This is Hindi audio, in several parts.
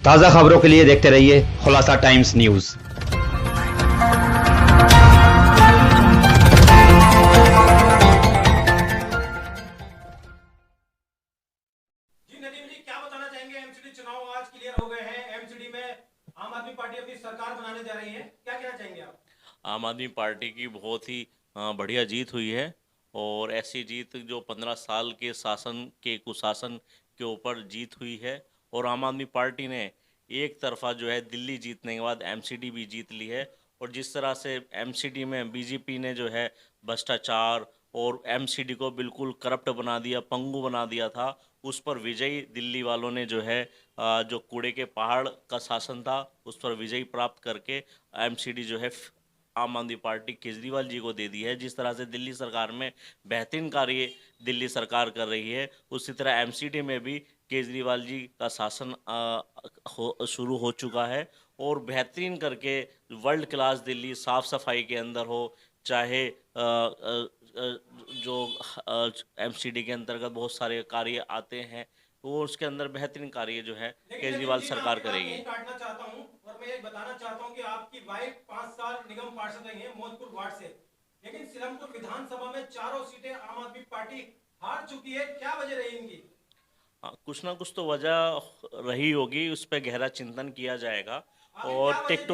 ताज़ा खबरों के लिए देखते रहिए खुलासा टाइम्स न्यूज़। जी नदीम जी, क्या बताना चाहेंगे? एमसीडी चुनाव आज क्लियर हो गए हैं। एमसीडी में आम आदमी पार्टी अपनी सरकार बनाने जा रही है, क्या कहना चाहेंगे आप? आम आदमी पार्टी की बहुत ही बढ़िया जीत हुई है। और ऐसी जीत जो 15 साल के शासन के कुशासन के ऊपर जीत हुई है। और आम आदमी पार्टी ने एक तरफा जो है दिल्ली जीतने के बाद एमसीडी भी जीत ली है। और जिस तरह से एमसीडी में बीजेपी ने जो है भ्रष्टाचार और एमसीडी को बिल्कुल करप्ट बना दिया, पंगु बना दिया था, उस पर विजयी दिल्ली वालों ने जो है जो कूड़े के पहाड़ का शासन था उस पर विजयी प्राप्त करके एमसीडी जो है आम आदमी पार्टी केजरीवाल जी को दे दी है। जिस तरह से दिल्ली सरकार में बेहतरीन कार्य दिल्ली सरकार कर रही है, उसी तरह एमसीडी में भी केजरीवाल जी का शासन शुरू हो चुका है। और बेहतरीन करके वर्ल्ड क्लास दिल्ली साफ़ सफाई के अंदर हो, चाहे जो एमसीडी के अंतर्गत बहुत सारे कार्य आते हैं, तो वो उसके अंदर बेहतरीन कार्य जो है लेकिन नदीम केजरीवाल जी, मैं सरकार आपकी बात करेगी। यहीं काटना चाहता हूं और मैं ये बताना चाहता हूं कि आपकी वाइफ 5 साल निगम पार्षद रही हैं मौजपुर वार्ड से, लेकिन सिलमपुर विधानसभा में चारों सीटें आम आदमी पार्टी हार चुकी है। क्या वजह रही इनकी? हाँ, कुछ ना कुछ तो वजह रही होगी, उस पर गहरा चिंतन किया जाएगा। आखिर क्या और वजह थी कि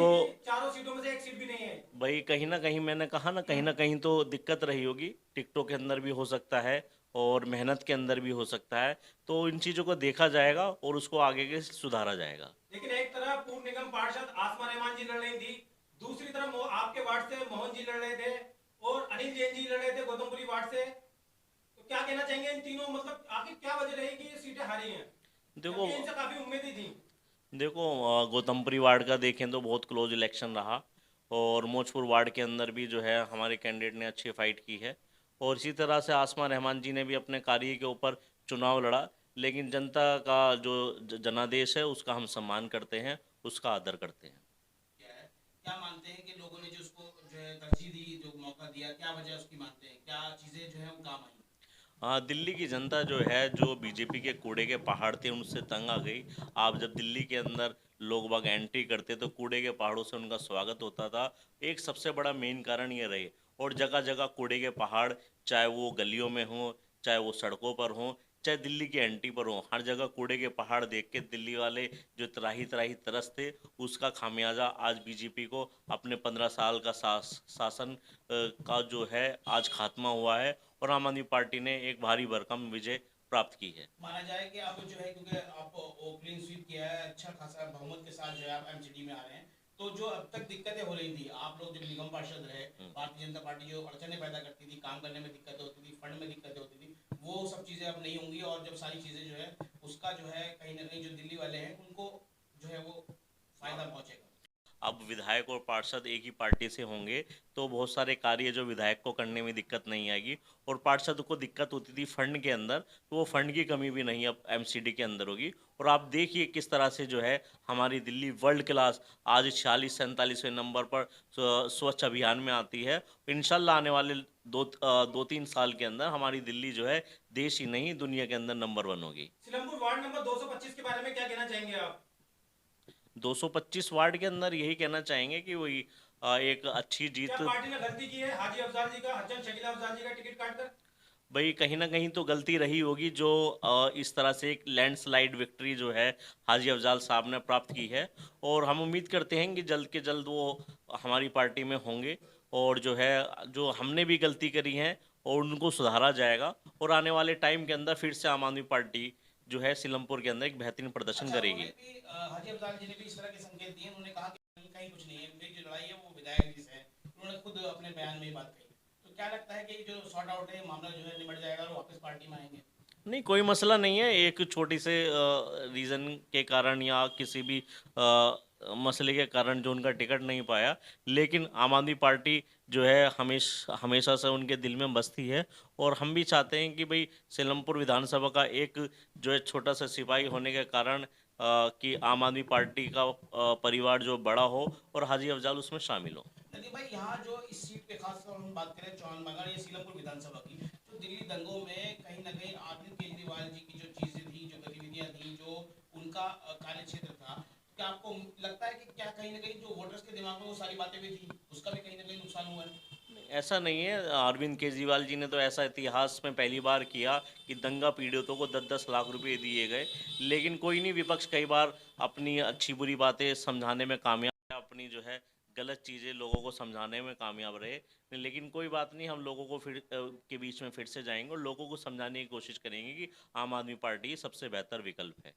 चारों सीटों में से एक सीट भी नहीं है? भाई कहीं ना कहीं मैंने कहा ना, कहीं ना कहीं तो दिक्कत रही होगी। टिकटों के अंदर भी हो सकता है और मेहनत के अंदर भी हो सकता है। तो इन चीज़ों को देखा जाएगा और उसको आगे के सुधारा जाएगा। लेकिन एक तरफ पूर्व निगम पार्षद आसमा रहमान जी लड़ रही थी, दूसरी तरफ आपके वार्ड से मोहन जी लड़ रहे थे और अनिल जैन जी लड़ रहे थे गौतमपुरी वार्ड से। तो क्या कहना चाहेंगे इन तीनों, मतलब आखिर क्या वजह रही कि ये सीटें हारी हैं, देखो जबकि इनसे काफी उम्मीदें थी? देखो गौतमपुरी वार्ड का देखें तो बहुत क्लोज इलेक्शन रहा। और मौजपुर वार्ड के अंदर भी जो है हमारे कैंडिडेट ने अच्छी फाइट की है। और इसी तरह से आसमा रहमान जी ने भी अपने कार्य के ऊपर चुनाव लड़ा। लेकिन जनता का जो जनादेश है उसका हम सम्मान करते हैं, उसका आदर करते हैं। क्या है, क्या मानते हैं कि लोगों ने जो उसको जो है तरजीह दी, जो मौका दिया, क्या वजह उसकी मानते हैं, क्या चीज़ें जो है वो काम आई? हाँ, दिल्ली की जनता जो है, जो बीजेपी के कूड़े के पहाड़ थे उनसे तंग आ गई। आप जब दिल्ली के अंदर लोग बाग एंट्री करते तो कूड़े के पहाड़ों से उनका स्वागत होता था। एक सबसे बड़ा मेन कारण ये रहे। और जगह जगह कूड़े के पहाड़, चाहे वो गलियों में हों, चाहे वो सड़कों पर हों, चाहे दिल्ली की एंट्री पर हों, हर जगह कूड़े के पहाड़ देख के दिल्ली वाले जो त्राही त्राही तरसते, उसका खामियाजा आज बीजेपी को अपने 15 साल का शासन का जो है आज खात्मा हुआ है। और आम आदमी पार्टी ने एक भारी भरकम विजय प्राप्त की है। माना जाए कि आप जो है, क्योंकि आप ओपनिंग स्वीप किया है, अच्छा खासा बहुमत के साथ जो है आप एमसीडी में आ रहे हैं, तो जो अब तक दिक्कतें हो रही थी, आप लोग जब निगम पार्षद रहे, भारतीय जनता पार्टी जो अड़चने पैदा करती थी, काम करने में दिक्कतें होती थी, फंड में दिक्कतें होती थी, वो सब चीज़ें अब नहीं होंगी। और जब सारी चीज़ें जो है उसका जो है कहीं ना कहीं जो दिल्ली वाले हैं उनको जो है वो फायदा पहुंचेगा। अब विधायक और पार्षद एक ही पार्टी से होंगे तो बहुत सारे कार्य जो विधायक को करने में दिक्कत नहीं आएगी। और पार्षद को दिक्कत होती थी फंड के अंदर, तो वो फंड की कमी भी नहीं अब एमसीडी के अंदर होगी। और आप देखिए किस तरह से जो है हमारी दिल्ली वर्ल्ड क्लास आज 46-47वें नंबर पर स्वच्छ अभियान में आती है। इंशाल्लाह आने वाले 2-3 साल के अंदर हमारी दिल्ली जो है देश ही नहीं दुनिया के अंदर नंबर 1 होगी। सिलमपुर वार्ड नंबर 225 के बारे में क्या कहना चाहेंगे आप? 225 वार्ड के अंदर यही कहना चाहेंगे कि वही एक अच्छी क्या जीत। पार्टी ने गलती की है हाजी अफजाल जी का, हसन शकीला अफजाल जी का टिकट काटकर? भाई कहीं ना कहीं तो गलती रही होगी जो इस तरह से एक लैंडस्लाइड विक्ट्री जो है हाजी अफजाल साहब ने प्राप्त की है। और हम उम्मीद करते हैं कि जल्द के जल्द वो हमारी पार्टी में होंगे। और जो है जो हमने भी गलती करी है और उनको सुधारा जाएगा। और आने वाले टाइम के अंदर फिर से आम आदमी पार्टी जो है सिलमपुर के अंदर एक बेहतरीन प्रदर्शन अच्छा, करेगी। उन्होंने भी हाजी अफजाल जी ने भी इस तरह के संकेत दिए। उन्होंने कहा कि कहीं कहीं कुछ नहीं है, मेरी जो लड़ाई है वो विधायक जी से है। उन्होंने खुद अपने बयान में ये बात कही। तो क्या लगता है कि जो सॉर्ट आउट है, मामला जो है निबट जाएगा और वापस पार्टी में आएंगे? नहीं, कोई मसला नहीं है। एक छोटी से रीज़न के कारण या किसी भी मसले के कारण जो उनका टिकट नहीं पाया, लेकिन आम आदमी पार्टी जो है हमेशा से उनके दिल में बसती है। और हम भी चाहते हैं कि भाई सिलमपुर विधानसभा का एक जो है छोटा सा सिपाही होने के कारण कि आम आदमी पार्टी का परिवार जो बड़ा हो और हाजी अफजाल उसमें शामिल हो। नदीम भाई, यहाँ जो इस सीट पे खास तौर हम बात करें चौहान बागान या सीलमपुर विधानसभा की, तो दिल्ली दंगों में कहीं ना कहीं अरविंद केजरीवाल जी की जो चीजें थी, जो गतिविधियां थी, जो उनका कार्य क्षेत्र था, क्या आपको लगता है कि क्या कहीं ना कहीं जो वोटर्स के दिमाग में वो सारी बातें भी थी, उसका भी कहीं ना कहीं नुकसान हुआ है? ऐसा नहीं है। अरविंद केजरीवाल जी ने तो ऐसा इतिहास में पहली बार किया कि दंगा पीड़ितों को 10-10 लाख रुपए दिए गए। लेकिन कोई नहीं, विपक्ष कई बार अपनी अच्छी बुरी बातें समझाने में कामयाब है, अपनी जो है गलत चीज़ें लोगों को समझाने में कामयाब रहे। लेकिन कोई बात नहीं, हम लोगों को के बीच में फिर से जाएंगे और लोगों को समझाने की कोशिश करेंगे कि आम आदमी पार्टी सबसे बेहतर विकल्प है।